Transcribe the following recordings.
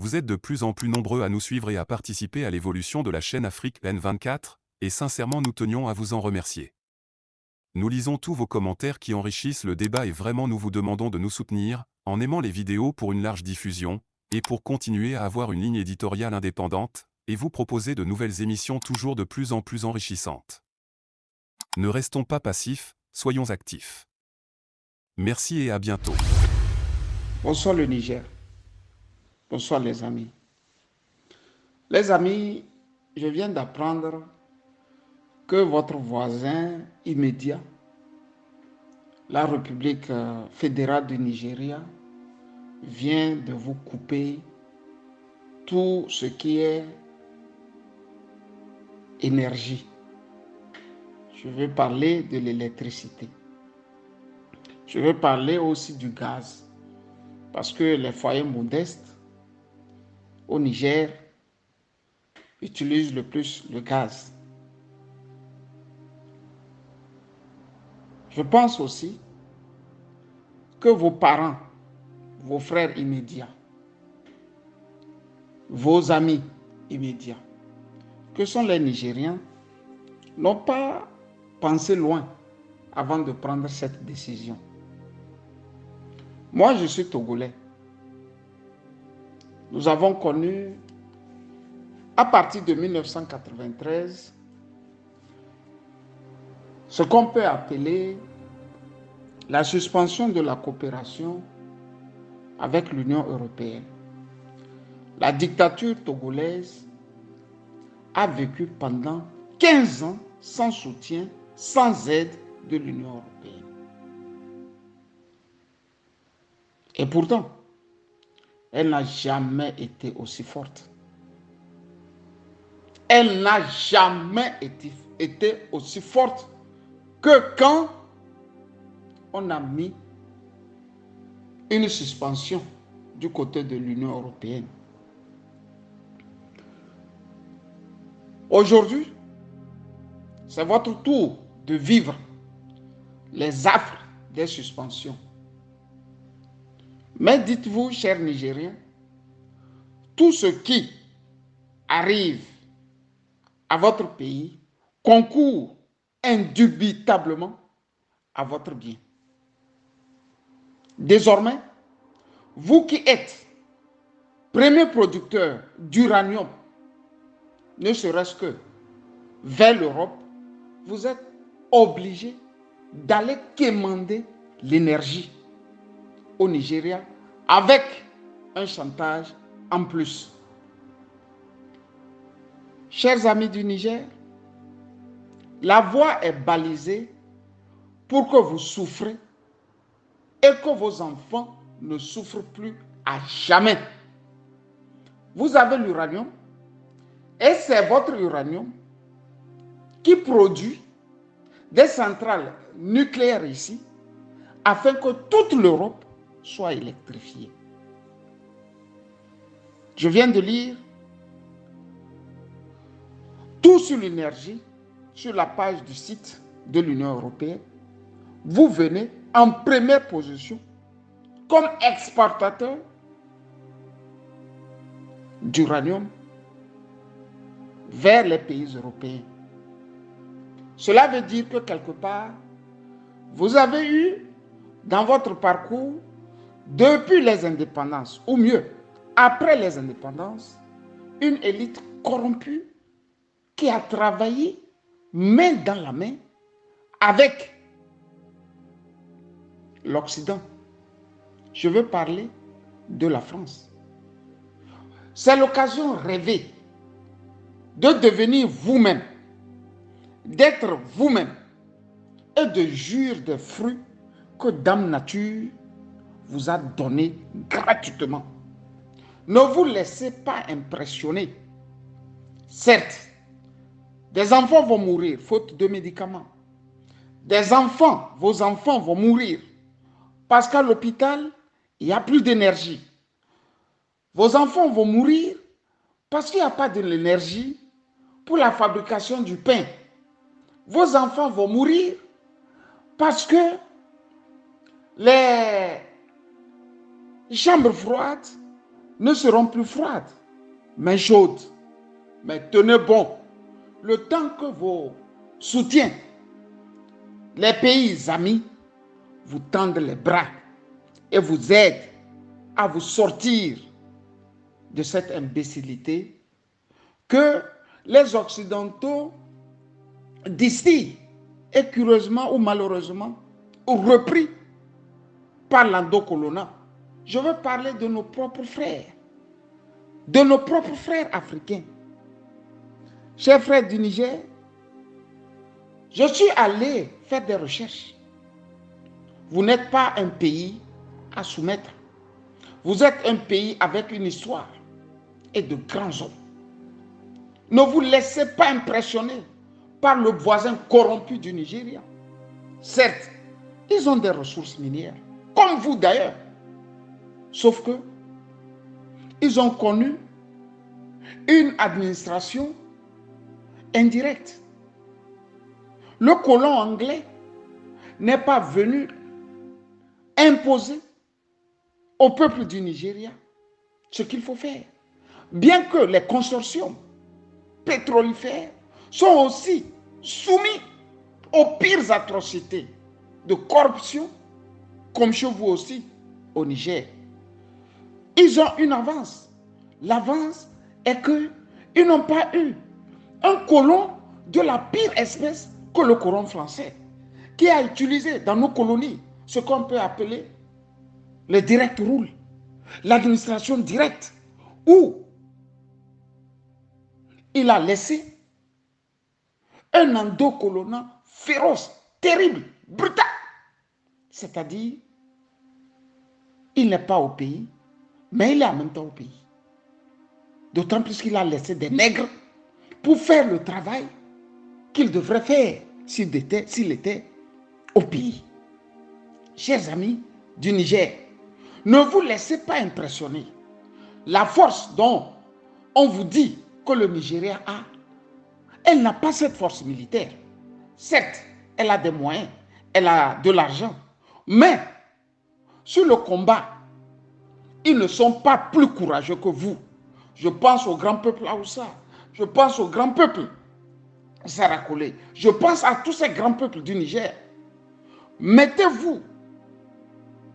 Vous êtes de plus en plus nombreux à nous suivre et à participer à l'évolution de la chaîne Afrique N24, et sincèrement nous tenions à vous en remercier. Nous lisons tous vos commentaires qui enrichissent le débat et vraiment nous vous demandons de nous soutenir, en aimant les vidéos pour une large diffusion, et pour continuer à avoir une ligne éditoriale indépendante, et vous proposer de nouvelles émissions toujours de plus en plus enrichissantes. Ne restons pas passifs, soyons actifs. Merci et à bientôt. Bonsoir le Niger. Bonsoir les amis. Les amis, je viens d'apprendre que votre voisin immédiat, la République fédérale du Nigeria, vient de vous couper tout ce qui est énergie. Je vais parler de l'électricité. Je vais parler aussi du gaz. Parce que les foyers modestes au Niger utilisent le plus le gaz. Je pense aussi que vos parents, vos frères immédiats, vos amis immédiats, que sont les Nigériens, n'ont pas pensé loin avant de prendre cette décision. Moi, je suis Togolais. Nous avons connu, à partir de 1993, ce qu'on peut appeler la suspension de la coopération avec l'Union européenne. La dictature togolaise a vécu pendant 15 ans sans soutien, sans aide de l'Union européenne. Et pourtant, elle n'a jamais été aussi forte. Elle n'a jamais été aussi forte que quand on a mis une suspension du côté de l'Union européenne. Aujourd'hui, c'est votre tour de vivre les affres des suspensions. Mais dites-vous, chers Nigériens, tout ce qui arrive à votre pays concourt indubitablement à votre bien. Désormais, vous qui êtes premier producteur d'uranium, ne serait-ce que vers l'Europe, vous êtes obligé d'aller quémander l'énergie au Nigeria avec un chantage en plus. Chers amis du Niger, la voie est balisée pour que vous souffrez et que vos enfants ne souffrent plus à jamais. Vous avez l'uranium et c'est votre uranium qui produit des centrales nucléaires ici afin que toute l'Europe soit électrifiée. Je viens de lire tout sur l'énergie sur la page du site de l'Union européenne. Vous venez en première position comme exportateur d'uranium vers les pays européens. Cela veut dire que quelque part, vous avez eu dans votre parcours, depuis les indépendances, ou mieux, après les indépendances, une élite corrompue qui a travaillé main dans la main avec l'Occident. Je veux parler de la France. C'est l'occasion rêvée de devenir vous-même, d'être vous-même et de jouir des fruits que Dame Nature vous a donnés gratuitement. Ne vous laissez pas impressionner. Certes, des enfants vont mourir faute de médicaments. Des enfants, vos enfants vont mourir parce qu'à l'hôpital, il n'y a plus d'énergie. Vos enfants vont mourir parce qu'il n'y a pas de l'énergie pour la fabrication du pain. Vos enfants vont mourir parce que les chambres froides ne seront plus froides, mais chaudes. Mais tenez bon, le temps que vos soutiens, les pays amis, vous tendent les bras et vous aident à vous sortir de cette imbécilité que les Occidentaux distillent et curieusement ou malheureusement ont repris par l'endocolonat. Je veux parler de nos propres frères, africains. Chers frères du Niger, je suis allé faire des recherches. Vous n'êtes pas un pays à soumettre. Vous êtes un pays avec une histoire et de grands hommes. Ne vous laissez pas impressionner par le voisin corrompu du Nigeria. Certes, ils ont des ressources minières, comme vous d'ailleurs. Sauf que ils ont connu une administration indirecte. Le colon anglais n'est pas venu imposer au peuple du Nigeria ce qu'il faut faire. Bien que les consortiums pétrolifères sont aussi soumis aux pires atrocités de corruption, comme chez vous aussi au Niger. Ils ont une avance. L'avance est qu'ils n'ont pas eu un colon de la pire espèce que le colon français, qui a utilisé dans nos colonies ce qu'on peut appeler le direct rule, l'administration directe, où il a laissé un endocolonat féroce, terrible, brutal. C'est-à-dire, il n'est pas au pays, mais il est en même temps au pays. D'autant plus qu'il a laissé des nègres pour faire le travail qu'il devrait faire s'il était au pays. Chers amis du Niger, ne vous laissez pas impressionner. La force dont on vous dit que le Nigeria a, elle n'a pas cette force militaire. Certes, elle a des moyens, elle a de l'argent, mais sur le combat, ils ne sont pas plus courageux que vous. Je pense au grand peuple Haoussa, je pense au grand peuple Sarakolé, je pense à tous ces grands peuples du Niger. Mettez-vous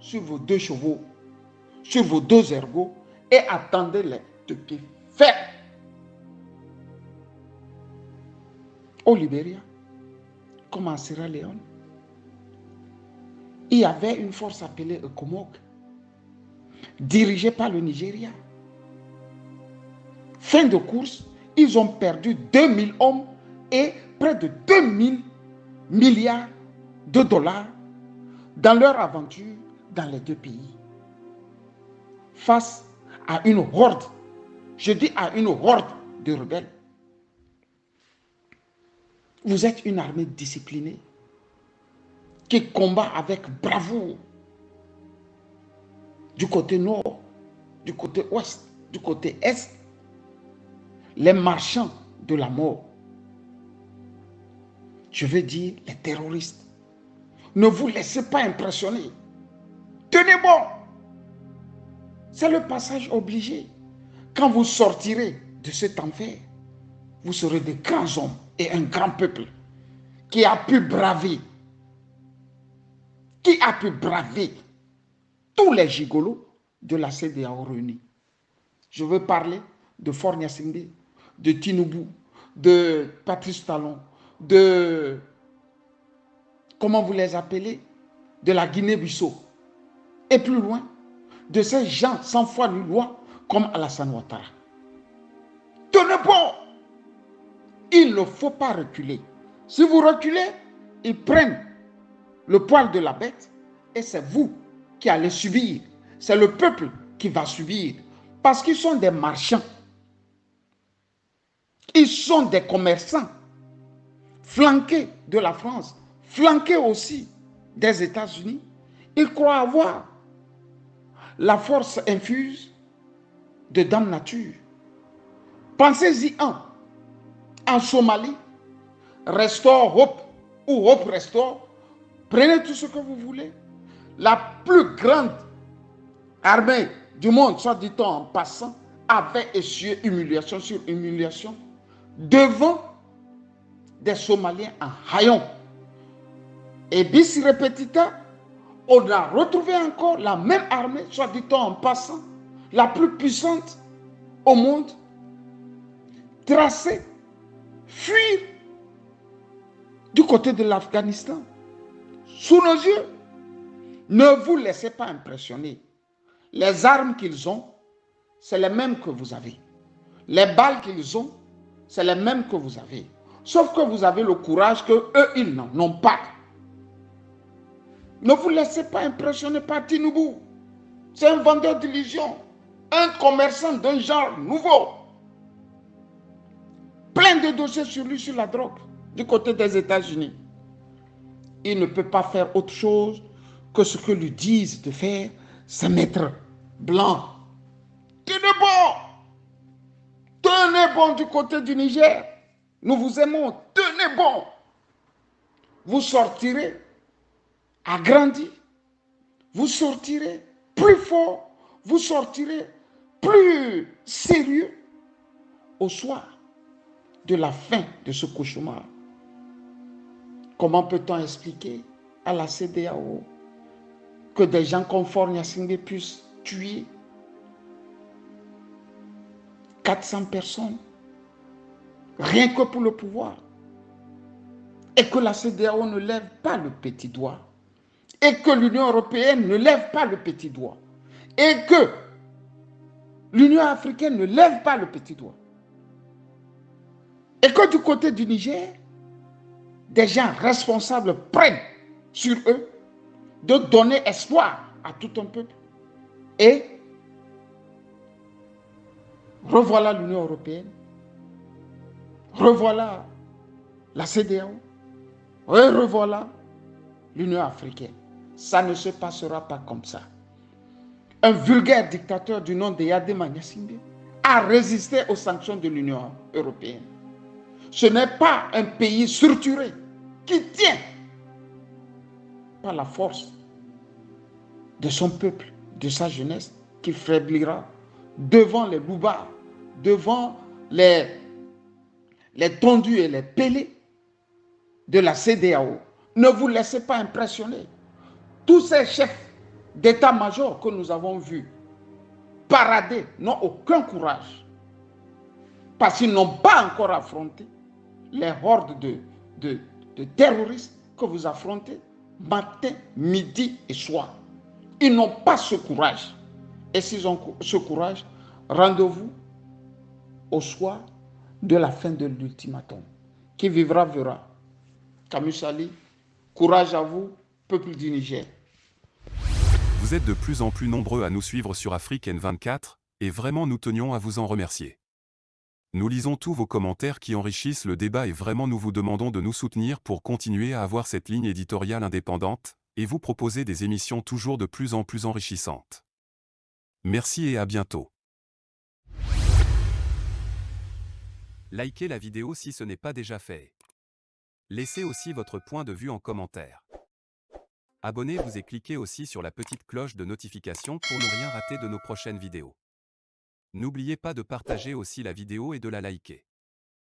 sur vos 2 chevaux, sur vos 2 ergots et attendez-les de pied ferme. Au Libéria, comme en Sierra Leone, il y avait une force appelée Ekomog, dirigée par le Nigeria. Fin de course, ils ont perdu 2000 hommes et près de 2000 milliards de dollars dans leur aventure dans les 2 pays. Face à une horde, je dis à une horde de rebelles. Vous êtes une armée disciplinée qui combat avec bravoure du côté nord, du côté ouest, du côté est, les marchands de la mort. Je veux dire les terroristes. Ne vous laissez pas impressionner. Tenez bon. C'est le passage obligé. Quand vous sortirez de cet enfer, vous serez des grands hommes et un grand peuple qui a pu braver tous les gigolos de la CEDEAO réunis. Je veux parler de Faure Gnassingbé, de Tinubu, de Patrice Talon, de, comment vous les appelez, de la Guinée-Bissau. Et plus loin, de ces gens sans foi ni loi comme Alassane Ouattara. Tenez bon! Il ne faut pas reculer. Si vous reculez, ils prennent le poil de la bête et c'est vous qui allez subir. C'est le peuple qui va subir parce qu'ils sont des marchands. Ils sont des commerçants flanqués de la France, flanqués aussi des États-Unis. Ils croient avoir la force infuse de Dame Nature. Pensez-y en Somalie, Restore Hope ou Hope Restore, prenez tout ce que vous voulez. La plus grande armée du monde, soit dit-on en passant, avait essuyé humiliation sur humiliation devant des Somaliens en haillons. Et bis repetita, on a retrouvé encore la même armée, soit dit-on en passant, la plus puissante au monde, tracer, fuir du côté de l'Afghanistan, sous nos yeux. Ne vous laissez pas impressionner. Les armes qu'ils ont, c'est les mêmes que vous avez. Les balles qu'ils ont, c'est les mêmes que vous avez. Sauf que vous avez le courage que eux, ils n'en ont pas. Ne vous laissez pas impressionner par Tinubu. C'est un vendeur d'illusions, un commerçant d'un genre nouveau. Plein de dossiers sur lui, sur la drogue, du côté des États-Unis. Il ne peut pas faire autre chose que ce que lui disent de faire ses maîtres blancs. Tenez bon! Tenez bon du côté du Niger. Nous vous aimons. Tenez bon! Vous sortirez agrandi. Vous sortirez plus fort. Vous sortirez plus sérieux au soir de la fin de ce cauchemar. Comment peut-on expliquer à la CEDEAO que des gens comme Faure Gnassingbé puissent tuer 400 personnes rien que pour le pouvoir et que la CEDEAO ne lève pas le petit doigt et que l'Union européenne ne lève pas le petit doigt et que l'Union africaine ne lève pas le petit doigt et que du côté du Niger, des gens responsables prennent sur eux de donner espoir à tout un peuple. Et revoilà l'Union européenne, revoilà la CEDEAO, et revoilà l'Union africaine. Ça ne se passera pas comme ça. Un vulgaire dictateur du nom de Yadema Gnassingbé a résisté aux sanctions de l'Union européenne. Ce n'est pas un pays structuré qui tient par la force de son peuple, de sa jeunesse, qui faiblira devant les loupards, devant les tondus et les pélés de la CEDEAO. Ne vous laissez pas impressionner. Tous ces chefs d'état-major que nous avons vus parader n'ont aucun courage parce qu'ils n'ont pas encore affronté les hordes de terroristes que vous affrontez matin, midi et soir. Ils n'ont pas ce courage. Et s'ils ont ce courage, rendez-vous au soir de la fin de l'ultimatum. Qui vivra, verra. Camus Sali, courage à vous, peuple du Niger. Vous êtes de plus en plus nombreux à nous suivre sur Afrique N24, et vraiment nous tenions à vous en remercier. Nous lisons tous vos commentaires qui enrichissent le débat et vraiment nous vous demandons de nous soutenir pour continuer à avoir cette ligne éditoriale indépendante, et vous proposer des émissions toujours de plus en plus enrichissantes. Merci et à bientôt. Likez la vidéo si ce n'est pas déjà fait. Laissez aussi votre point de vue en commentaire. Abonnez-vous et cliquez aussi sur la petite cloche de notification pour ne rien rater de nos prochaines vidéos. N'oubliez pas de partager aussi la vidéo et de la liker.